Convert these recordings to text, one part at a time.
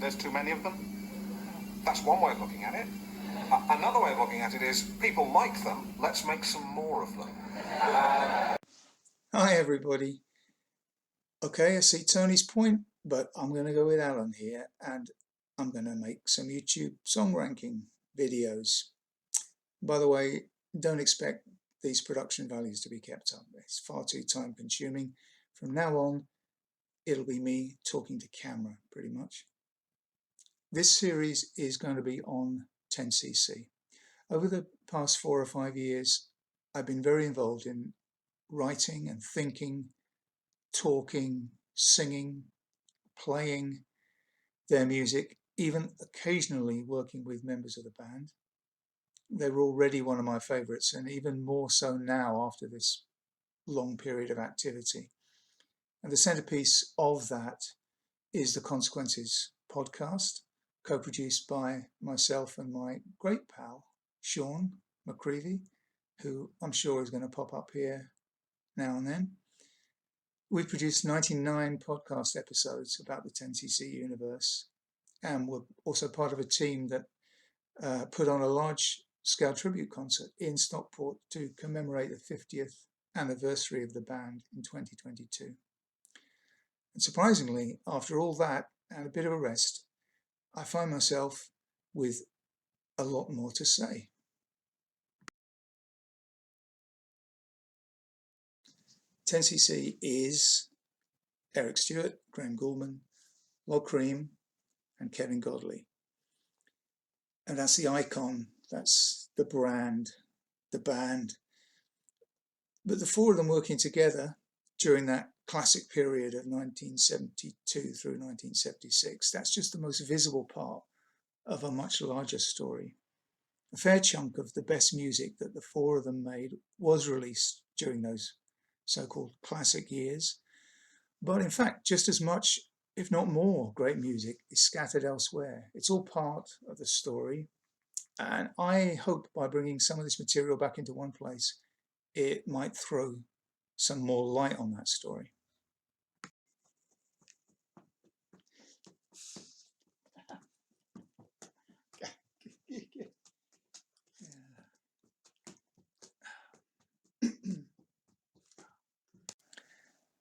there's too many of them. That's one way of looking at it. Another way of looking at it is people like them, let's make some more of them. Hi everybody. Okay, I see Tony's point, but I'm going to go with Alan here and I'm going to make some YouTube song ranking videos. By the way, don't expect these production values to be kept up. It's far too time consuming. From now on, it'll be me talking to camera pretty much. This series is going to be on 10cc. Over the past 4 or 5 years, I've been very involved in writing and thinking, talking, singing, playing their music, even occasionally working with members of the band. They were already one of my favourites, and even more so now after this long period of activity. And the centrepiece of that is the Consequences podcast, co-produced by myself and my great pal, Sean McCreevy, who I'm sure is going to pop up here now and then. We produced 99 podcast episodes about the 10cc universe, and we're also part of a team that put on a large-scale tribute concert in Stockport to commemorate the 50th anniversary of the band in 2022. And surprisingly, after all that and a bit of a rest, I find myself with a lot more to say. "10cc" is Eric Stewart, Graham Gouldman, Log Cream, and Kevin Godley. And that's the icon, that's the brand, the band. But the four of them working together during that classic period of 1972 through 1976, that's just the most visible part of a much larger story. A fair chunk of the best music that the four of them made was released during those so-called classic years. But in fact, just as much, if not more, great music is scattered elsewhere. It's all part of the story. And I hope by bringing some of this material back into one place, it might throw some more light on that story.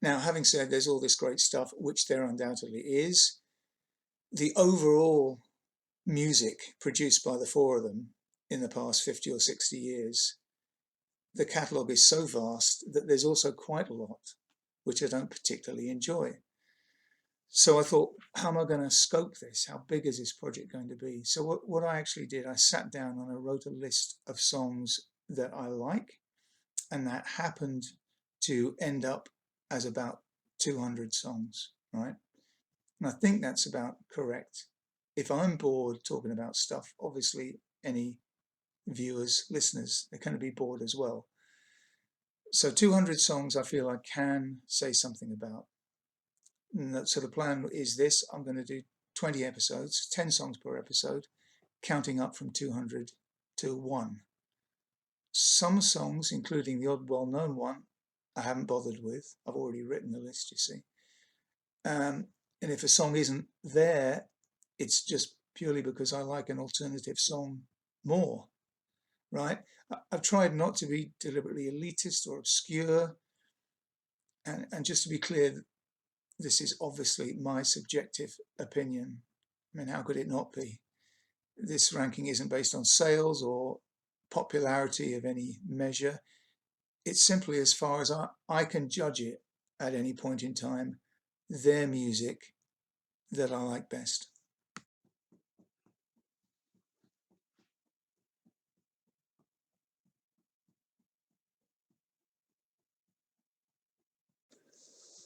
Now, having said there's all this great stuff, which there undoubtedly is, the overall music produced by the four of them in the past 50 or 60 years, the catalogue is so vast that there's also quite a lot which I don't particularly enjoy. So I thought, how am I going to scope this? How big is this project going to be? So what I actually did, I sat down and I wrote a list of songs that I like, and that happened to end up as about 200 songs, right? And I think that's about correct. If I'm bored talking about stuff, obviously any viewers, listeners, they're going to be bored as well. So 200 songs I feel I can say something about. So the plan is this: I'm going to do 20 episodes, 10 songs per episode, counting up from 200 to 1. Some songs, including the odd well-known one, I haven't bothered with. I've already written the list, you see. And if a song isn't there, it's just purely because I like an alternative song more, right? I've tried not to be deliberately elitist or obscure. And just to be clear, this is obviously my subjective opinion. I mean, how could it not be? This ranking isn't based on sales or popularity of any measure. It's simply, as far as I can judge it at any point in time, their music that I like best.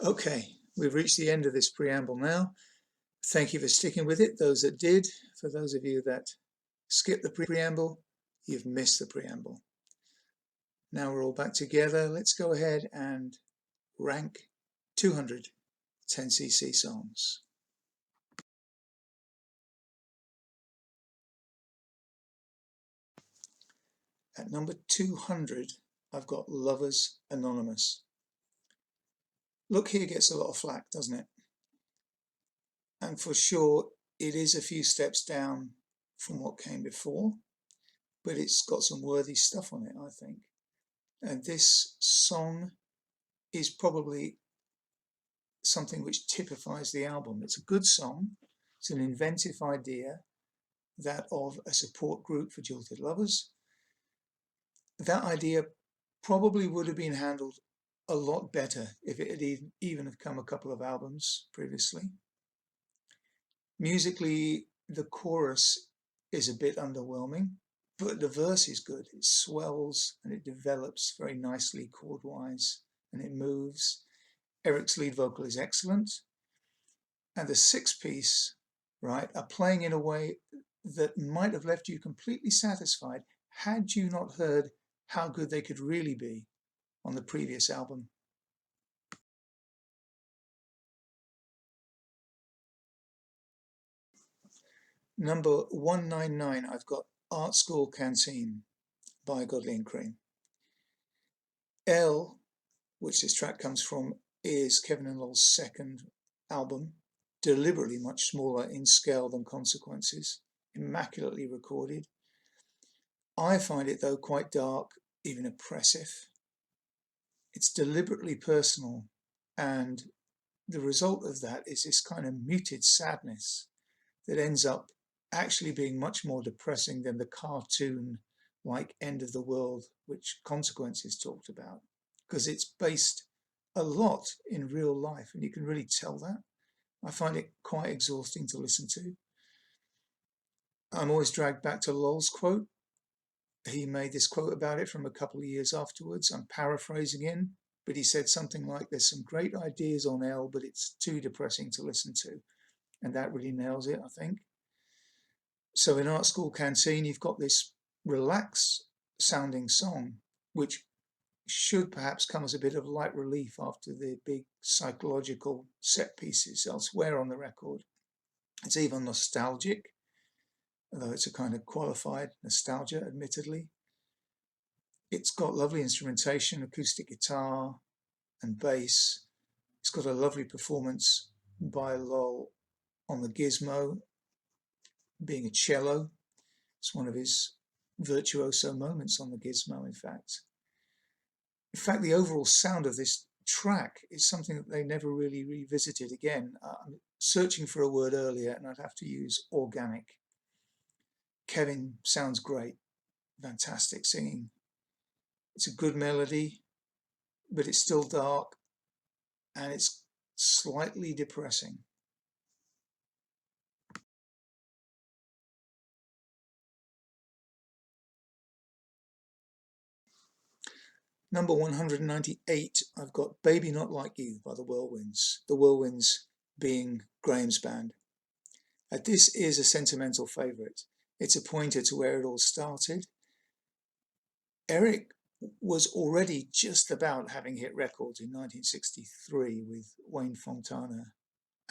Okay, we've reached the end of this preamble now. Thank you for sticking with it, those that did. For those of you that skipped the preamble, you've missed the preamble. Now we're all back together. Let's go ahead and rank 200 10cc songs. At number 200, I've got Lovers Anonymous. Look Here gets a lot of flack, doesn't it? And for sure, It is a few steps down from what came before, but it's got some worthy stuff on it, I think. And this song is probably something which typifies the album. It's a good song. It's an inventive idea, that of a support group for jilted lovers. That idea probably would have been handled a lot better if it had even have come a couple of albums previously. Musically, the chorus is a bit underwhelming, but the verse is good. It swells and it develops very nicely chord-wise, and it moves. Eric's lead vocal is excellent, and the six-piece, right, are playing in a way that might have left you completely satisfied had you not heard how good they could really be on the previous album. Number 199, I've got Art School Canteen by Godley and Creme. L, which this track comes from, is Kevin and Lol's second album, deliberately much smaller in scale than Consequences, immaculately recorded. I find it, though, quite dark, even oppressive. It's deliberately personal, and the result of that is this kind of muted sadness that ends up actually being much more depressing than the cartoon like end of the world which Consequences talked about, because it's based a lot in real life, and you can really tell that. I find it quite exhausting to listen to. I'm always dragged back to Lol's quote. He made this quote about it from a couple of years afterwards. I'm paraphrasing him, but he said something like, there's some great ideas on L, but it's too depressing to listen to. And that really nails it, I think. So in Art School Canteen, you've got this relaxed sounding song, which should perhaps come as a bit of light relief after the big psychological set pieces elsewhere on the record. It's even nostalgic, although it's a kind of qualified nostalgia, admittedly. It's got lovely instrumentation, acoustic guitar and bass. It's got a lovely performance by Lol on the gizmo, being a cello. It's one of his virtuoso moments on the gizmo, in fact. In fact, the overall sound of this track is something that they never really revisited again. I'm searching for a word earlier, and I'd have to use organic. Kevin sounds great, fantastic singing. It's a good melody, but it's still dark, and it's slightly depressing. Number 198, I've got Baby Not Like You by the Whirlwinds. The Whirlwinds being Graham's band. This is a sentimental favourite. It's a pointer to where it all started. Eric was already just about having hit records in 1963 with Wayne Fontana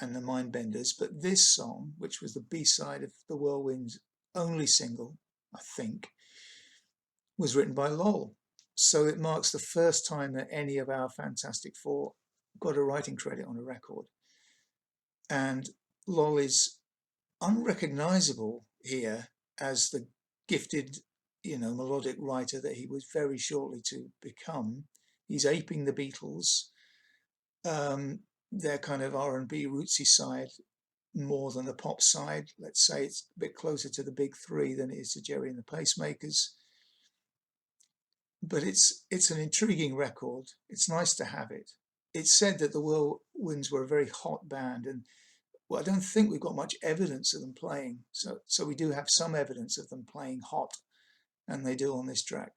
and the Mindbenders, but this song, which was the B-side of the Whirlwinds' only single, I think, was written by Lol. So it marks the first time that any of our Fantastic Four got a writing credit on a record. And Lol is unrecognizable here as the gifted, melodic writer that he was very shortly to become. He's aping the Beatles, their kind of R&B rootsy side more than the pop side. Let's say it's a bit closer to the big three than it is to Jerry and the Pacemakers. But it's an intriguing record. It's nice to have it. It's said that the Whirlwinds were a very hot band, and well, I don't think we've got much evidence of them playing. So we do have some evidence of them playing hot, and they do on this track.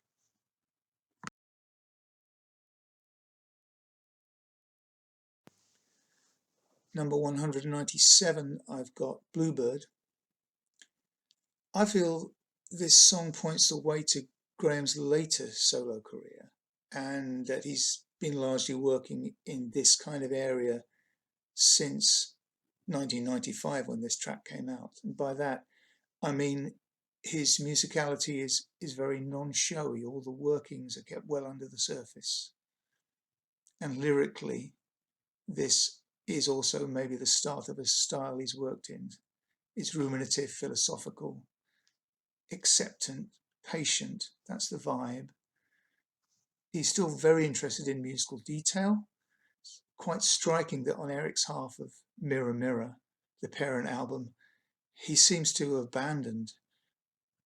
Number 197, I've got Bluebird. I feel this song points the way to Graham's later solo career, and that he's been largely working in this kind of area since 1995 when this track came out. And by that, I mean his musicality is very non-showy. All the workings are kept well under the surface. And lyrically, this is also maybe the start of a style he's worked in It's ruminative, philosophical, acceptant, patient. That's the vibe. He's still very interested in musical detail. Quite striking that on Eric's half of Mirror Mirror, the parent album, he seems to have abandoned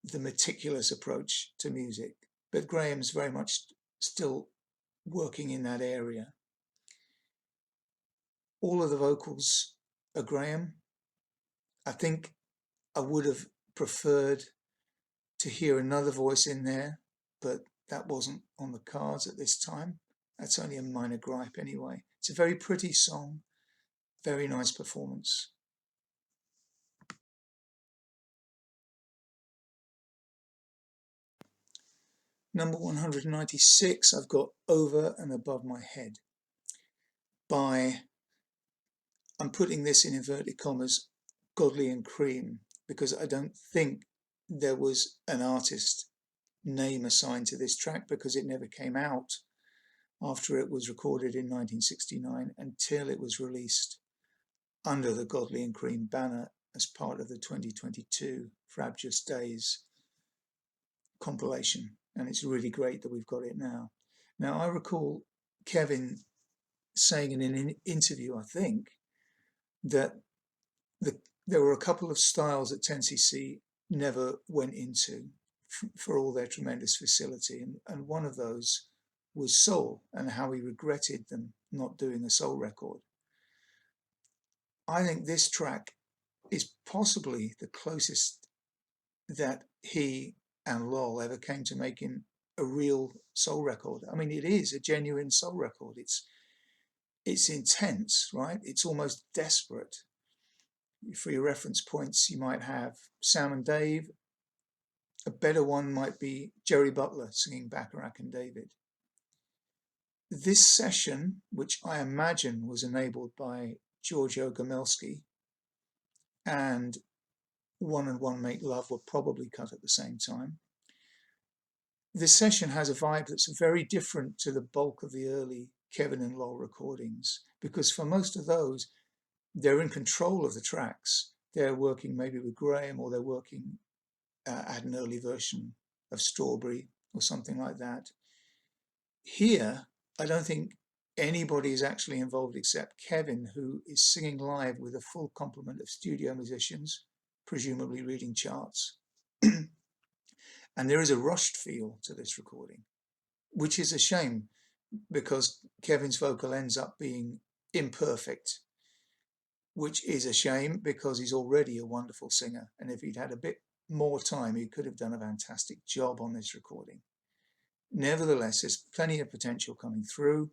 the meticulous approach to music, but Graham's very much still working in that area. All of the vocals are Graham. I think I would have preferred to hear another voice in there, but that wasn't on the cards at this time. That's only a minor gripe anyway. It's a very pretty song, very nice performance. Number 196, I've got Over and Above My Head by, I'm putting this in inverted commas, Godley and Cream, because I don't think there was an artist name assigned to this track because it never came out after it was recorded in 1969 until it was released under the Godley and Cream banner as part of the 2022 Frabjous Days compilation. And it's really great that we've got it now. Now, I recall Kevin saying in an interview, I think, that there were a couple of styles that 10cc never went into for all their tremendous facility. And one of those was soul, and how he regretted them not doing a soul record. I think this track is possibly the closest that he and Lol ever came to making a real soul record. I mean, it is a genuine soul record. It's intense, right? It's almost desperate. For your reference points, you might have Sam and Dave. A better one might be Jerry Butler singing Bacharach and David. This session, which I imagine was enabled by Giorgio Gomelsky, and One and One Make Love were probably cut at the same time. This session has a vibe that's very different to the bulk of the early Kevin and Lol recordings, because for most of those, they're in control of the tracks. They're working maybe with Graham, or they're working at an early version of Strawberry or something like that. Here, I don't think anybody is actually involved except Kevin, who is singing live with a full complement of studio musicians, presumably reading charts. And there is a rushed feel to this recording, which is a shame because Kevin's vocal ends up being imperfect, which is a shame because he's already a wonderful singer. And if he'd had a bit more time, he could have done a fantastic job on this recording. Nevertheless, there's plenty of potential coming through.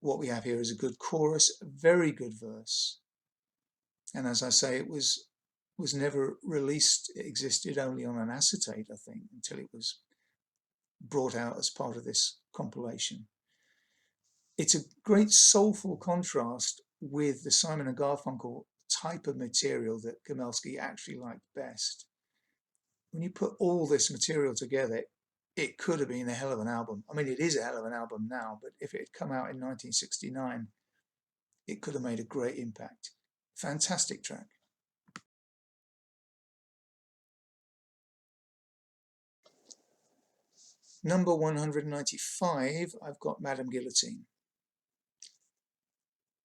What we have here is a good chorus, a very good verse. And as I say, it was never released. It existed only on an acetate, I think, until it was brought out as part of this compilation. It's a great soulful contrast with the Simon and Garfunkel type of material that Gomelsky actually liked best. When you put all this material together, it could have been a hell of an album. I mean, it is a hell of an album now, but if it had come out in 1969, it could have made a great impact. Fantastic track. Number 195, I've got Madame Guillotine.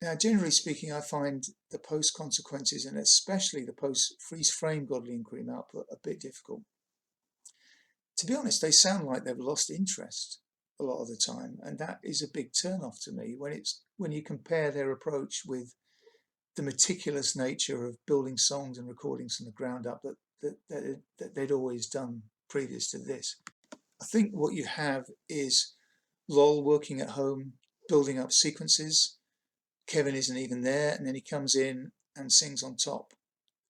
Now, generally speaking, I find the post-consequences, and especially the post-freeze-frame Godley and Cream output, a bit difficult. To be honest, they sound like they've lost interest a lot of the time, and that is a big turn-off to me when you compare their approach with the meticulous nature of building songs and recordings from the ground up that they'd always done previous to this. I think what you have is Lol working at home, building up sequences. Kevin isn't even there, and then he comes in and sings on top.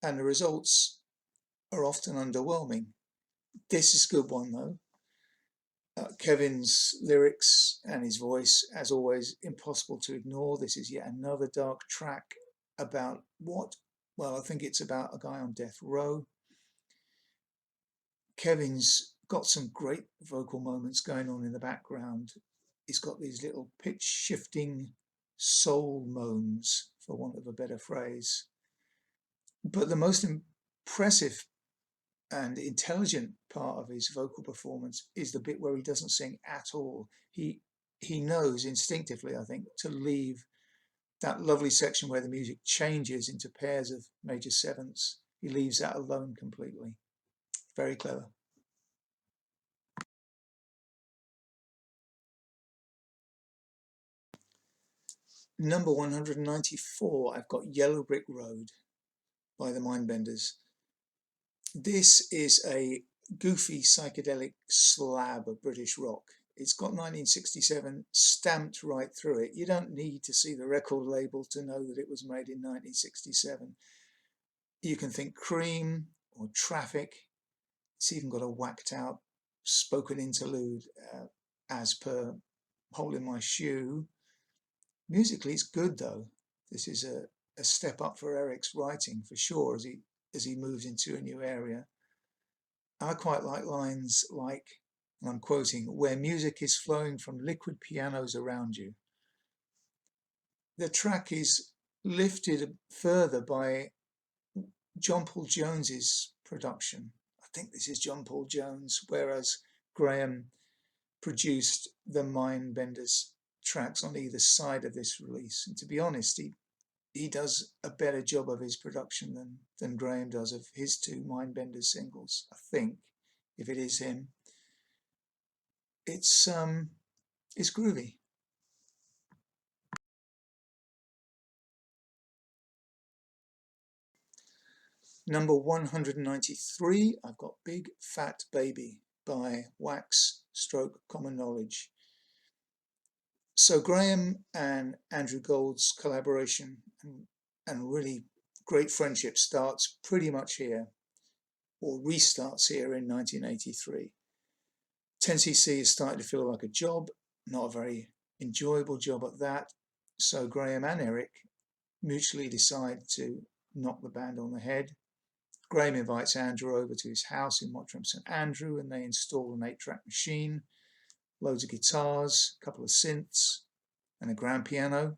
And the results are often underwhelming. This is a good one, though. Kevin's lyrics and his voice, as always, impossible to ignore. This is yet another dark track about what? Well, I think it's about a guy on death row. Kevin's got some great vocal moments going on in the background. He's got these little pitch shifting soul moans, for want of a better phrase. But the most impressive and intelligent part of his vocal performance is the bit where he doesn't sing at all. He knows instinctively, I think, to leave that lovely section where the music changes into pairs of major sevenths. He leaves that alone completely. Very clever. Number 194, I've got Yellow Brick Road by the Mindbenders. This is a goofy psychedelic slab of British rock. It's got 1967 stamped right through it. You don't need to see the record label to know that it was made in 1967. You can think Cream or Traffic. It's even got a whacked out spoken interlude as per Hole in My Shoe. Musically, it's good though. This is a step up for Eric's writing for sure as he moves into a new area. I quite like lines like, and I'm quoting, where music is flowing from liquid pianos around you. The track is lifted further by John Paul Jones's production. I think this is John Paul Jones, whereas Graham produced the Mindbenders tracks on either side of this release. And to be honest, he does a better job of his production than Graham does of his two Mindbenders singles, I think, if it is him. It's groovy. Number 193, I've got Big Fat Baby by Wax Stroke Common Knowledge. So Graham and Andrew Gold's collaboration and really great friendship starts pretty much here, or restarts here in 1983. 10cc is starting to feel like a job, not a very enjoyable job at that. So Graham and Eric mutually decide to knock the band on the head. Graham invites Andrew over to his house in Mottram St Andrew and they install an 8-track machine, loads of guitars, a couple of synths and a grand piano,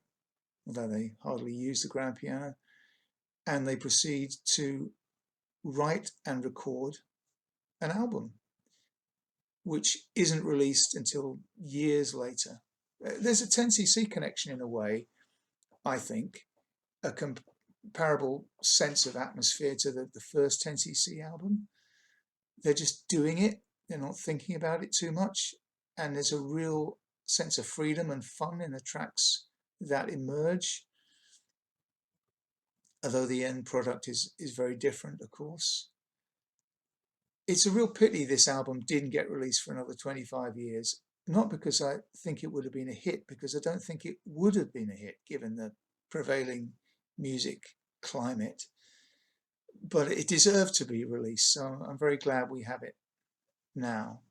although they hardly use the grand piano, and they proceed to write and record an album which isn't released until years later. There's a 10cc connection in a way, I think, a comparable sense of atmosphere to the first 10cc album. They're just doing it, they're not thinking about it too much, and there's a real sense of freedom and fun in the tracks that emerge, although the end product is very different, of course. It's a real pity this album didn't get released for another 25 years, not because I think it would have been a hit, because I don't think it would have been a hit given the prevailing music climate, but it deserved to be released, so I'm very glad we have it now.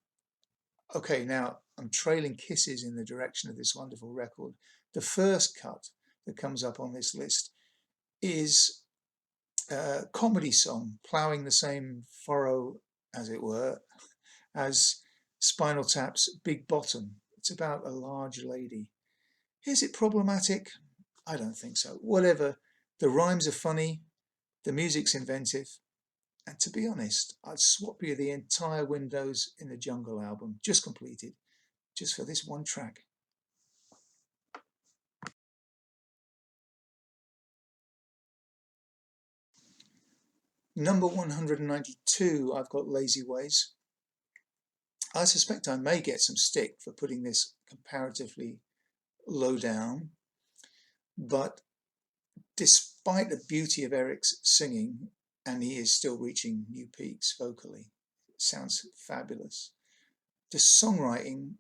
Okay, now I'm trailing Kisses in the direction of this wonderful record. The first cut that comes up on this list is a comedy song ploughing the same furrow, as it were, as Spinal Tap's Big Bottom. It's about a large lady. Is it problematic? I don't think so. Whatever. The rhymes are funny, the music's inventive, and to be honest, I'd swap you the entire Windows in the Jungle album, just completed, just for this one track. Number 192, I've got Lazy Ways. I suspect I may get some stick for putting this comparatively low down, but despite the beauty of Eric's singing, and he is still reaching new peaks vocally, it sounds fabulous. The songwriting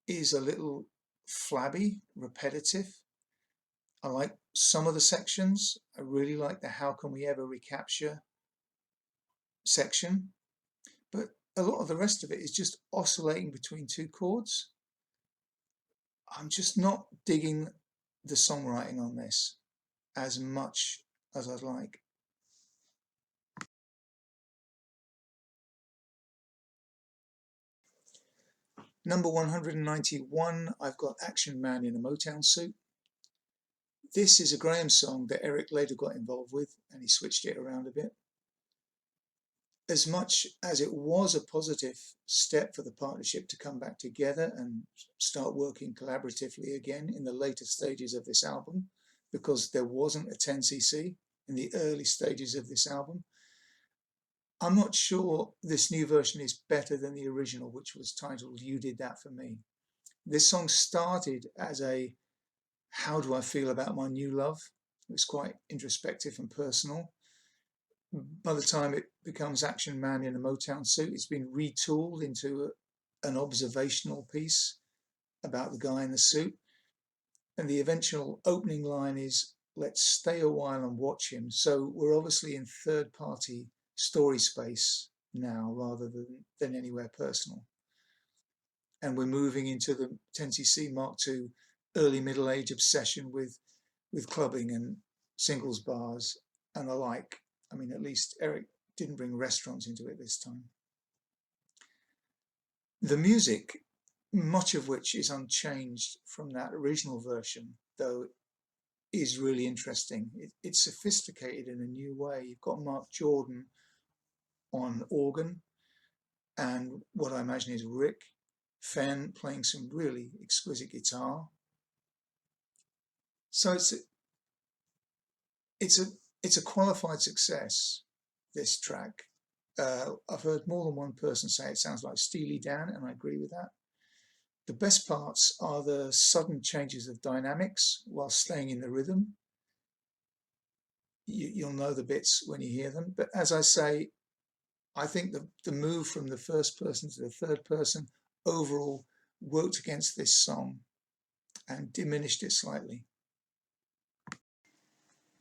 is a little flabby, repetitive. I like some of the sections. I really like the How Can We Ever Recapture section, but a lot of the rest of it is just oscillating between two chords. I'm just not digging the songwriting on this as much as I'd like. Number 191, I've got Action Man in a Motown Suit. This is a Graham song that Eric later got involved with, and he switched it around a bit. As much as it was a positive step for the partnership to come back together and start working collaboratively again in the later stages of this album, because there wasn't a 10cc in the early stages of this album, I'm not sure this new version is better than the original, which was titled You Did That For Me. This song started as a how do I feel about my new love? It was quite introspective and personal. By the time it becomes Action Man in a Motown suit, it's been retooled into an observational piece about the guy in the suit. And the eventual opening line is, let's stay a while and watch him. So we're obviously in third party story space now rather than anywhere personal. And we're moving into the 10cc Mark II early middle age obsession with clubbing and singles bars and the like. I mean, at least Eric didn't bring restaurants into it this time. The music, much of which is unchanged from that original version, though, is really interesting. It's sophisticated in a new way. You've got Mark Jordan on organ, and what I imagine is Rick Fenn playing some really exquisite guitar. So it's a qualified success, this track. I've heard more than one person say it sounds like Steely Dan, and I agree with that. The best parts are the sudden changes of dynamics while staying in the rhythm. You'll know the bits when you hear them. But as I say, I think the move from the first person to the third person overall worked against this song and diminished it slightly.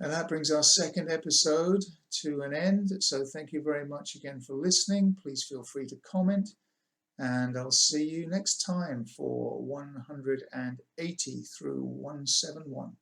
And that brings our second episode to an end. So thank you very much again for listening. Please feel free to comment. And I'll see you next time for 180 through 171.